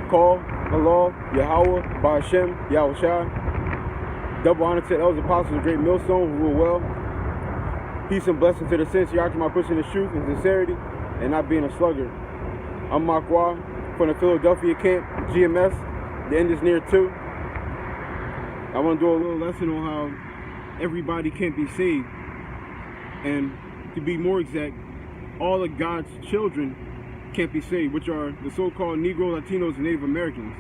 call, Allah, Yahawah, by Sham, Yahawashi. Double honor to the elders, apostles, and great millstone who rule well. Peace and blessing to the sincere Yahawashi, pushing the truth and sincerity and not being a sluggard. I'm Makwa from the Philadelphia camp, GMS. The end is near too. I want to do a little lesson on how everybody can't be saved. And to be more exact, all of God's children can't be saved, which are the so-called Negro, Latinos, and Native Americans.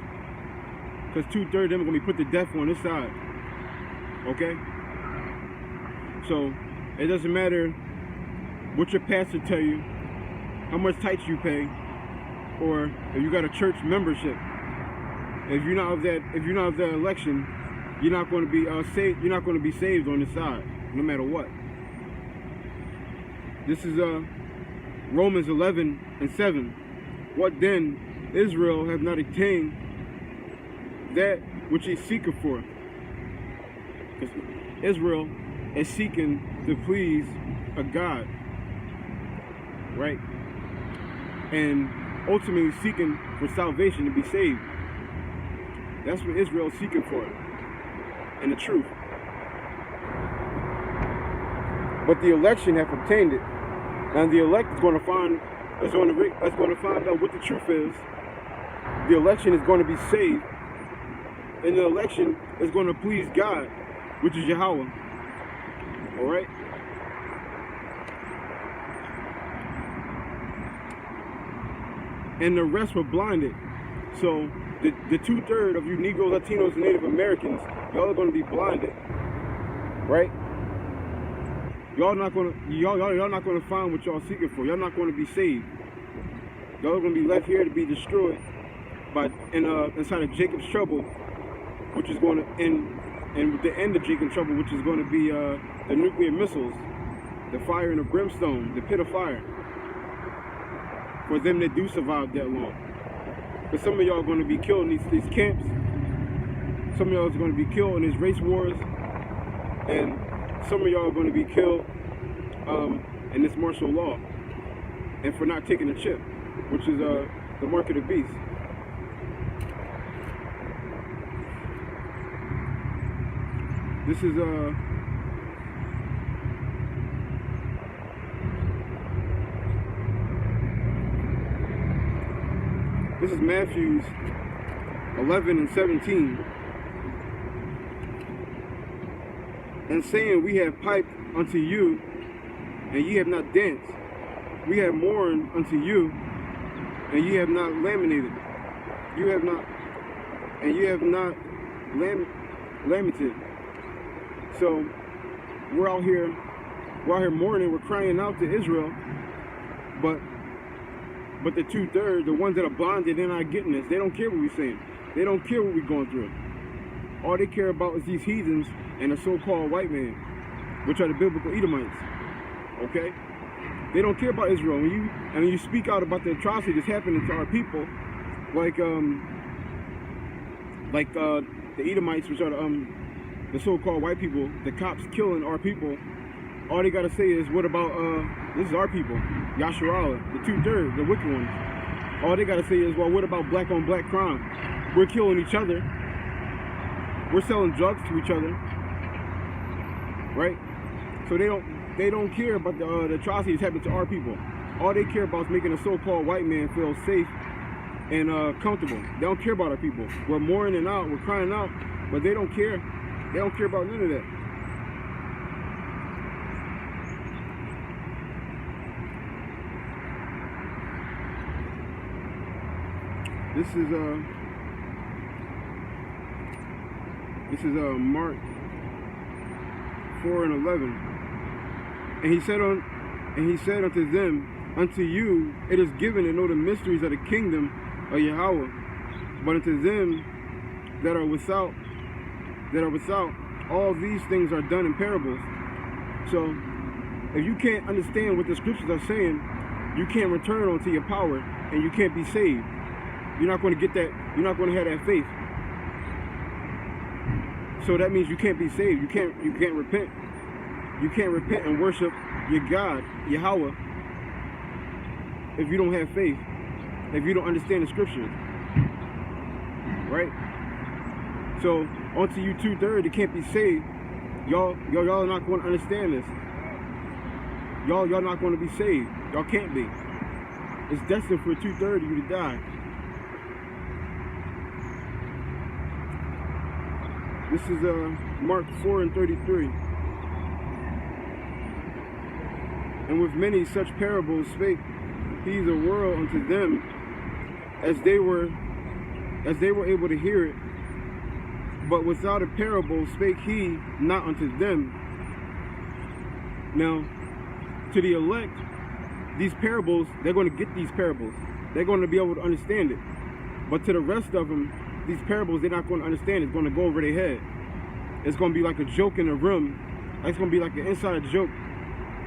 Because 2/3 of them are going to be put to death on this side. Okay? So, it doesn't matter what your pastor tell you, how much tithes you pay, or if you got a church membership. If you're not of that election, you're not going to be saved. You're not going to be saved on this side, no matter what. This is Romans 11:7. What then? Israel have not attained that which he seeketh for. Because Israel is seeking to please a God, right? And ultimately seeking for salvation, to be saved. That's what Israel is seeking for, and the truth. But the election have obtained it. And the elect is going to find out what the truth is. The election is going to be saved, and the election is going to please God, which is Yahawah. All right. And the rest were blinded. So the 2/3 of you Negro, Latinos, and Native Americans, y'all are going to be blinded, right? Y'all not gonna find what y'all seeking for. Y'all not gonna be saved. Y'all are gonna be left here to be destroyed inside of Jacob's trouble, which is going to end with the end of Jacob's trouble, which is going to be the nuclear missiles, the fire and the brimstone, the pit of fire. For them that do survive that long, because some of y'all are going to be killed in these camps. Some of y'all are going to be killed in these race wars, and some of y'all are going to be killed in this martial law, and for not taking the chip, which is the mark of the beast. This is Matthew 11:17. And saying, we have piped unto you, and ye have not danced. We have mourned unto you, and ye have not lamented. You have not lamented. So we're out here mourning. We're crying out to Israel, but the 2/3, the ones that are blinded, they're not getting this. They don't care what we're saying. They don't care what we're going through. All they care about is these heathens and the so-called white man, which are the biblical Edomites. Okay? They don't care about Israel. When you speak out about the atrocity that's happening to our people, like the Edomites, which are the so-called white people, the cops killing our people, all they gotta say is, what about this is our people, Yahawah, the 2/3, the wicked ones. All they gotta say is, well, what about black on black crime? We're killing each other. We're selling drugs to each other, right? So they don't care about the atrocities happening to our people. All they care about is making a so-called white man feel safe and comfortable. They don't care about our people. We're mourning out, we're crying out, but they don't care. They don't care about none of that. This is Mark 4:11, and he said unto them, unto you it is given to know the mysteries of the kingdom of Yahawah, but unto them that are without, all these things are done in parables. So if you can't understand what the scriptures are saying, you can't return onto your power, and you can't be saved. You're not going to get that. You're not going to have that faith. So that means you can't be saved. You can't repent. You can't repent and worship your God, Yahawah, if you don't have faith, if you don't understand the scriptures. right? So onto you 2/3 that can't be saved, y'all are not going to understand this. Y'all not going to be saved. Y'all can't be. It's destined for 2/3 of you to die. This is Mark 4:33. And with many such parables spake he the world unto them, as they were able to hear it. But without a parable spake he not unto them. Now, to the elect, these parables, they're going to get these parables. They're going to be able to understand it. But to the rest of them, these parables, they're not going to understand. It's going to go over their head. It's going to be like a joke in a room. It's going to be like an inside joke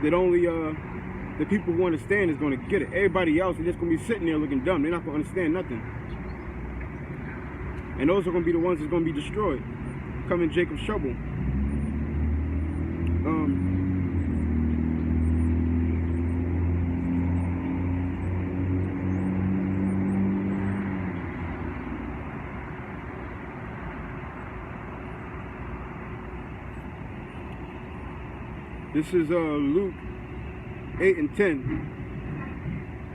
that only the people who understand is going to get it. Everybody else is just going to be sitting there looking dumb. They're not going to understand nothing. And those are going to be the ones that's going to be destroyed. Come in Jacob's trouble. This is Luke 8:10.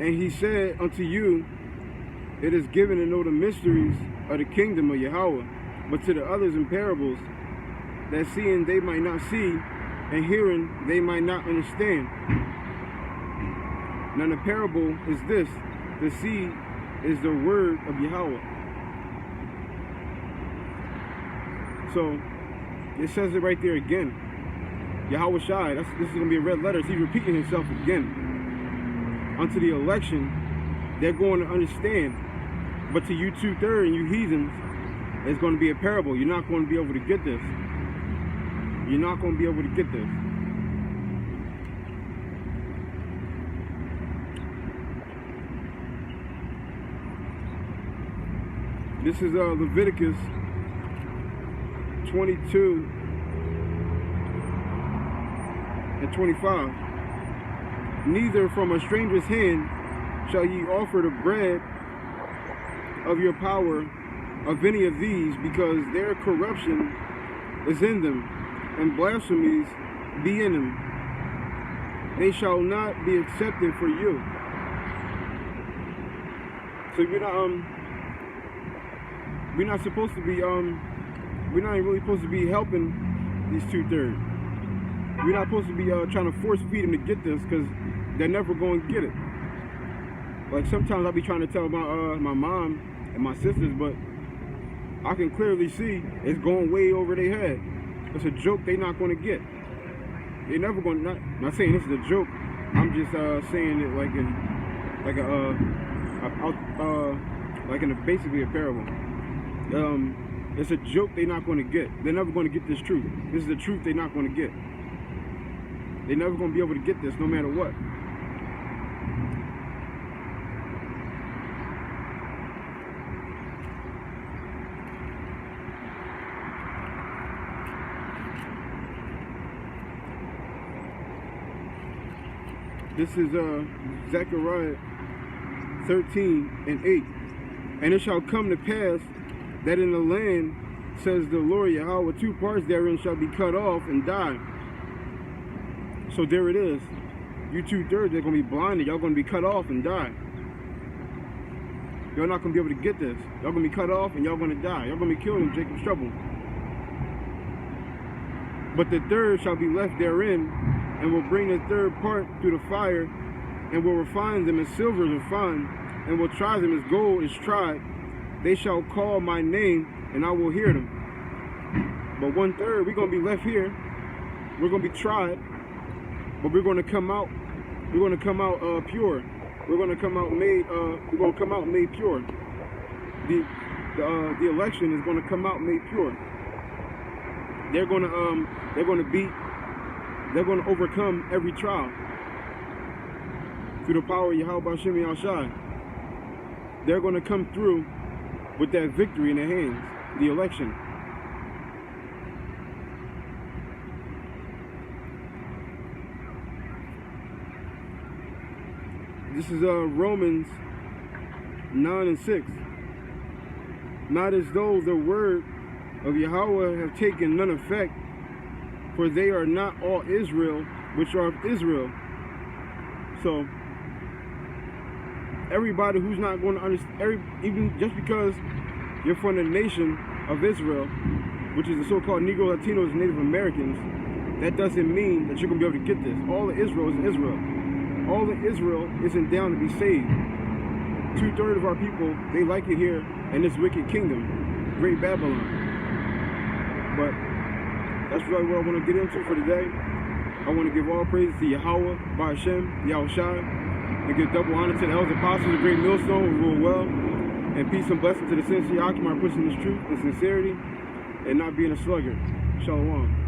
And he said unto you, it is given to know the mysteries of the kingdom of Yahawah, but to the others in parables, that seeing they might not see, and hearing they might not understand. Now the parable is this: the seed is the word of Yahawah. So it says it right there again. Yahawashi, this is going to be in red letters. He's repeating himself again. Unto the election, they're going to understand. But to you 2/3 and you heathens, it's going to be a parable. You're not going to be able to get this. You're not going to be able to get this. This is Leviticus 22:25. Neither from a stranger's hand shall ye offer the bread of your power of any of these, because their corruption is in them, and blasphemies be in them. They shall not be accepted for you. So we're not supposed to be we're not really supposed to be helping these 2/3. We're not supposed to be trying to force feed them to get this, because they're never going to get it. Like sometimes I'll be trying to tell my mom and my sisters, but I can clearly see it's going way over their head. It's a joke they're not going to get. They're never going to, not saying this is a joke. I'm just saying it like in basically a parable. It's a joke they're not going to get. They're never going to get this truth. This is the truth they're not going to get. They're never going to be able to get this no matter what. This is Zechariah 13:8. And it shall come to pass that in the land, says the Lord Yahawah, 2 parts therein shall be cut off and die. So there it is. You 2/3, they're going to be blinded. Y'all going to be cut off and die. You're not going to be able to get this. Y'all going to be cut off and y'all going to die. Y'all going to be killed in Jacob's trouble. But the third shall be left therein, and will bring the third part through the fire, and will refine them as silver is refined, and will try them as gold is tried. They shall call my name, and I will hear them. But 1/3, we're going to be left here. We're going to be tried, but we're going to come out. We're going to come out pure. We're going to come out made. We're going to come out made pure. The election is going to come out made pure. They're going to overcome every trial through the power of Yahawah Sham Yahawashi. They're going to come through with that victory in their hands, the election. This is Romans 9:6. not as though the word of Yahawah have taken none effect, for they are not all Israel which are of Israel. So everybody who's not going to understand, even just because you're from the nation of Israel, which is the so-called Negro, Latinos, and Native Americans, that doesn't mean that you're going to be able to get this. All of Israel is in Israel. All of Israel isn't down to be saved. 2/3 of our people, they like it here in this wicked kingdom, Great Babylon. But that's really what I want to get into for today. I want to give all praise to Yahawah, by Sham, Yahawashi, and give double honor to the elders apostles, the great millstone who rule well, and peace and blessing to the sincere occupant pushing this truth and sincerity and not being a sluggard. Shalom.